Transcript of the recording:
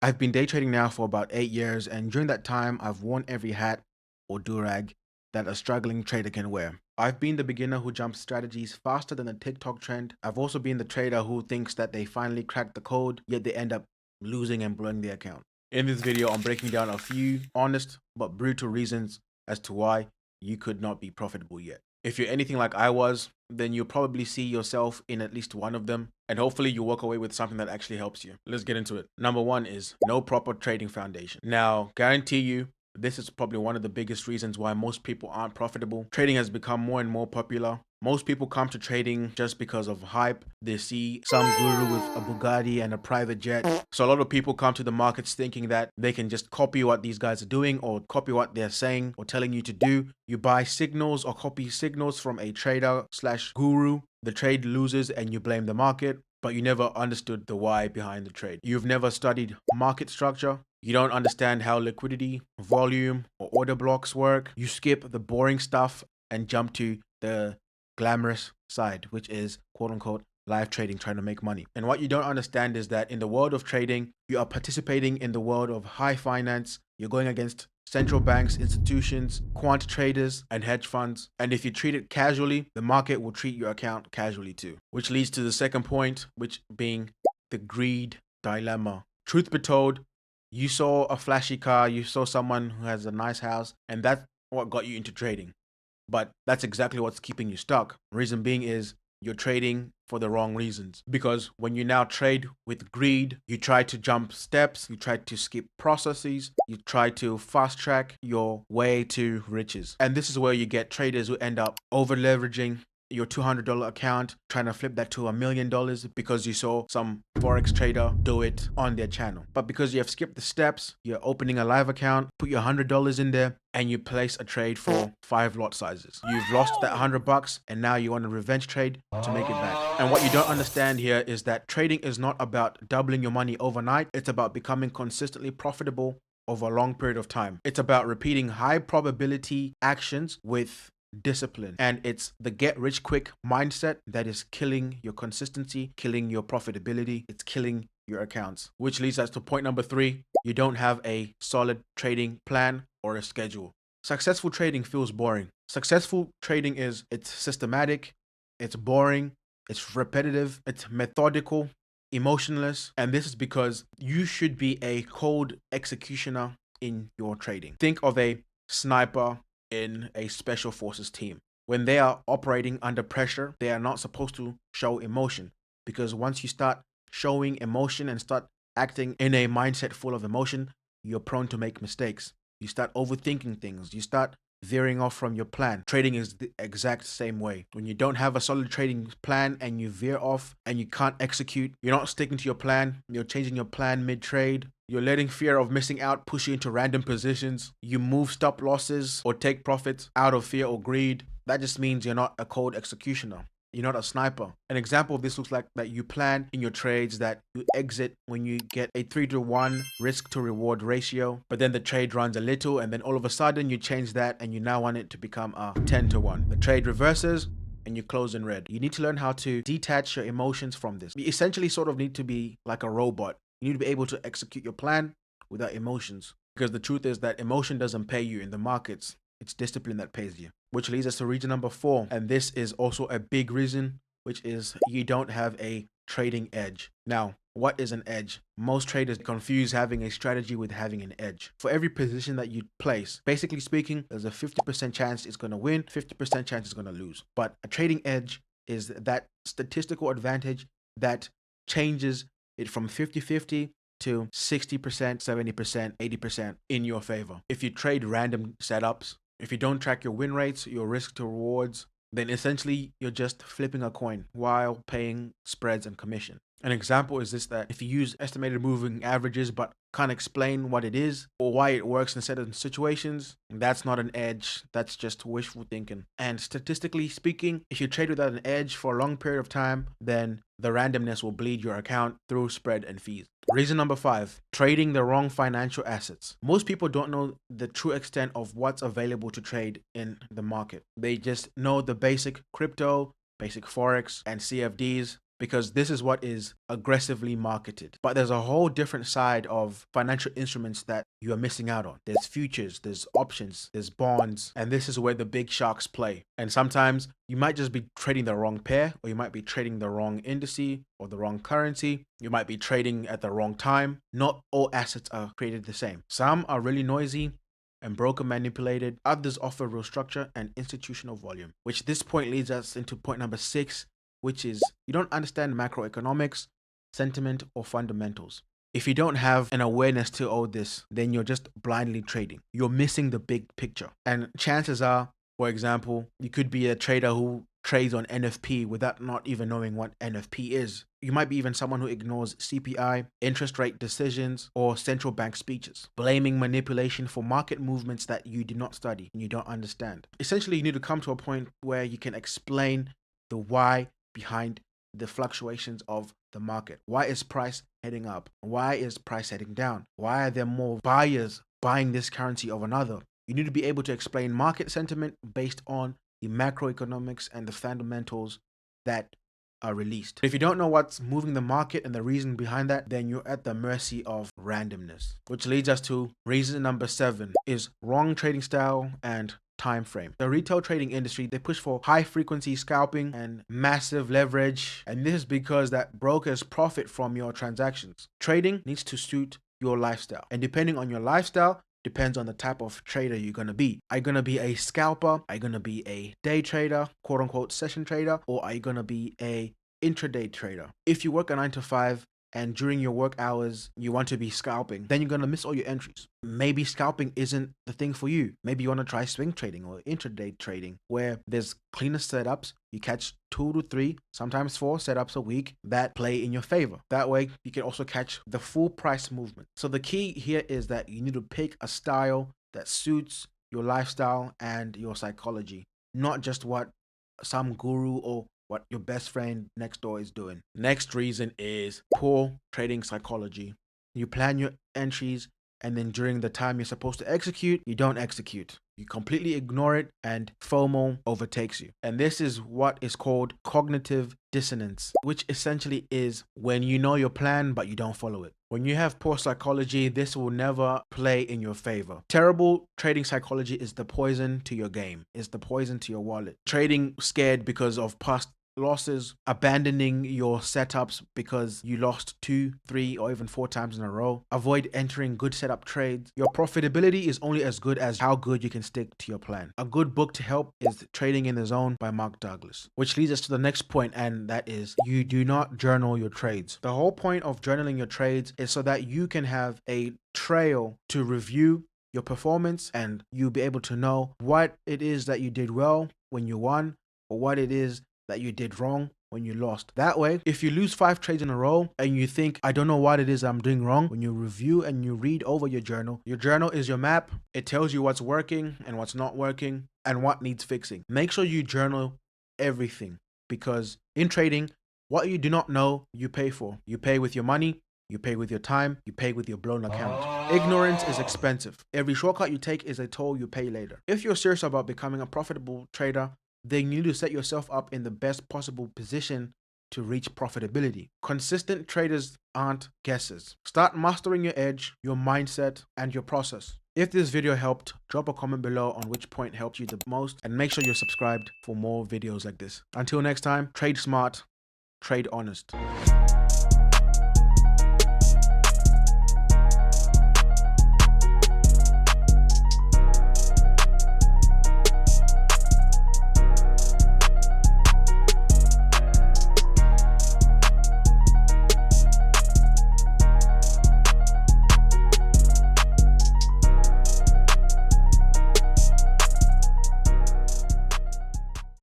I've been day trading now for about 8 years, and during that time, I've worn every hat or durag that a struggling trader can wear. I've been the beginner who jumps strategies faster than the TikTok trend. I've also been the trader who thinks that they finally cracked the code, yet they end up losing and blowing their account. In this video, I'm breaking down a few honest but brutal reasons as to why you could not be profitable yet. If you're anything like I was, then you'll probably see yourself in at least one of them, and hopefully you walk away with something that actually helps you. Let's get into it. Number one is no proper trading foundation. Now, guarantee you, this is probably one of the biggest reasons why most people aren't profitable. Trading has become more and more popular. Most people come to trading just because of hype. They see some guru with a Bugatti and a private jet. So a lot of people come to the markets thinking that they can just copy what these guys are doing or copy what they're saying or telling you to do. You buy signals or copy signals from a trader slash guru. The trade loses and you blame the market, but you never understood the why behind the trade. You've never studied market structure. You don't understand how liquidity, volume, or order blocks work. You skip the boring stuff and jump to the glamorous side, which is quote unquote live trading, trying to make money. And what you don't understand is that in the world of trading, you are participating in the world of high finance. You're going against central banks, institutions, quant traders, and hedge funds. And if you treat it casually, the market will treat your account casually too. Which leads to the second point, which being the greed dilemma. Truth be told, you saw a flashy car, you saw someone who has a nice house, and that's what got you into trading. But that's exactly what's keeping you stuck. Reason being is you're trading for the wrong reasons. Because when you now trade with greed, you try to jump steps, you try to skip processes, you try to fast track your way to riches. And this is where you get traders who end up over leveraging your $200 account, trying to flip that to $1,000,000 because you saw some Forex trader do it on their channel. But because you have skipped the steps, you're opening a live account, put your $100 in there, and you place a trade for 5 lot sizes. You've lost that $100 and now you want a revenge trade to make it back. And what you don't understand here is that trading is not about doubling your money overnight. It's about becoming consistently profitable over a long period of time. It's about repeating high probability actions with discipline, and it's the get rich quick mindset that is killing your consistency, killing your profitability, it's killing your accounts. Which leads us to point number 3. You don't have a solid trading plan or a schedule. Successful trading feels boring. Successful trading it's systematic, it's boring, it's repetitive, it's methodical, emotionless, and this is because you should be a cold executioner in your trading. Think of a sniper in a special forces team. When they are operating under pressure, they are not supposed to show emotion, because once you start showing emotion and start acting in a mindset full of emotion, you're prone to make mistakes. You start overthinking things. You start veering off from your plan. Trading is the exact same way. When you don't have a solid trading plan and you veer off and you can't execute, you're not sticking to your plan, you're changing your plan mid-trade, you're letting fear of missing out push you into random positions, you move stop losses or take profits out of fear or greed, that just means you're not a cold executioner. You're not a sniper. An example of this looks like that you plan in your trades that you exit when you get a 3-to-1 risk to reward ratio, but then the trade runs a little and then all of a sudden you change that and you now want it to become a 10-to-1. The trade reverses and you close in red. You need to learn how to detach your emotions from this. You essentially sort of need to be like a robot. You need to be able to execute your plan without emotions. Because the truth is that emotion doesn't pay you in the markets. It's discipline that pays you. Which leads us to reason number 4. And this is also a big reason, which is you don't have a trading edge. Now, what is an edge? Most traders confuse having a strategy with having an edge. For every position that you place, basically speaking, there's a 50% chance it's going to win, 50% chance it's going to lose. But a trading edge is that statistical advantage that changes it from 50-50 to 60%, 70%, 80% in your favor. If you trade random setups, if you don't track your win rates, your risk to rewards, then essentially you're just flipping a coin while paying spreads and commission. An example is this: that if you use estimated moving averages but can't explain what it is or why it works in certain situations, that's not an edge, that's just wishful thinking. And statistically speaking, if you trade without an edge for a long period of time, then the randomness will bleed your account through spread and fees. Reason number 5, trading the wrong financial assets. Most people don't know the true extent of what's available to trade in the market. They just know the basic crypto, basic Forex, and CFDs, because this is what is aggressively marketed. But there's a whole different side of financial instruments that you are missing out on. There's futures, there's options, there's bonds, and this is where the big sharks play. And sometimes you might just be trading the wrong pair, or you might be trading the wrong indice or the wrong currency. You might be trading at the wrong time. Not all assets are created the same. Some are really noisy and broker manipulated. Others offer real structure and institutional volume, which this point leads us into point number 6, which is you don't understand macroeconomics, sentiment, or fundamentals. If you don't have an awareness to all this, then you're just blindly trading. You're missing the big picture. And chances are, for example, you could be a trader who trades on NFP without not even knowing what NFP is. You might be even someone who ignores CPI, interest rate decisions, or central bank speeches, blaming manipulation for market movements that you did not study and you don't understand. Essentially, you need to come to a point where you can explain the why behind the fluctuations of the market. Why is price heading up? Why is price heading down? Why are there more buyers buying this currency over another? You need to be able to explain market sentiment based on the macroeconomics and the fundamentals that are released. If you don't know what's moving the market and the reason behind that, then you're at the mercy of randomness. Which leads us to reason number 7 is wrong trading style and time frame. The retail trading industry, they push for high frequency scalping and massive leverage, and this is because that brokers profit from your transactions. Trading needs to suit your lifestyle, and depending on your lifestyle depends on the type of trader you're going to be. Are you going to be a scalper? Are you going to be a day trader, quote unquote session trader? Or are you going to be a intraday trader? If you work a 9 to 5 and during your work hours you want to be scalping, then you're going to miss all your entries. Maybe scalping isn't the thing for you. Maybe you want to try swing trading or intraday trading, where there's cleaner setups. You catch 2 to 3, sometimes 4 setups a week that play in your favor. That way you can also catch the full price movement. So the key here is that you need to pick a style that suits your lifestyle and your psychology, not just what some guru or what your best friend next door is doing. Next reason is poor trading psychology. You plan your entries, and then during the time you're supposed to execute, you don't execute. You completely ignore it, and FOMO overtakes you. And this is what is called cognitive dissonance, which essentially is when you know your plan, but you don't follow it. When you have poor psychology, this will never play in your favor. Terrible trading psychology is the poison to your game, is the poison to your wallet. Trading scared because of past losses, abandoning your setups because you lost 2, 3, or even 4 times in a row. Avoid entering good setup trades. Your profitability is only as good as how good you can stick to your plan. A good book to help is Trading in the Zone by Mark Douglas, which leads us to the next point, and that is you do not journal your trades. The whole point of journaling your trades is so that you can have a trail to review your performance, and you'll be able to know what it is that you did well when you won, or what it is that you did wrong when you lost. That way, if you lose 5 trades in a row and you think, I don't know what it is I'm doing wrong, when you review and you read over your journal is your map. It tells you what's working and what's not working and what needs fixing. Make sure you journal everything, because in trading, what you do not know, you pay for. You pay with your money, you pay with your time, you pay with your blown account. Ignorance is expensive. Every shortcut you take is a toll you pay later. If you're serious about becoming a profitable trader, then you need to set yourself up in the best possible position to reach profitability. Consistent traders aren't guessers. Start mastering your edge, your mindset, and your process. If this video helped, drop a comment below on which point helped you the most, and make sure you're subscribed for more videos like this. Until next time, trade smart, trade honest.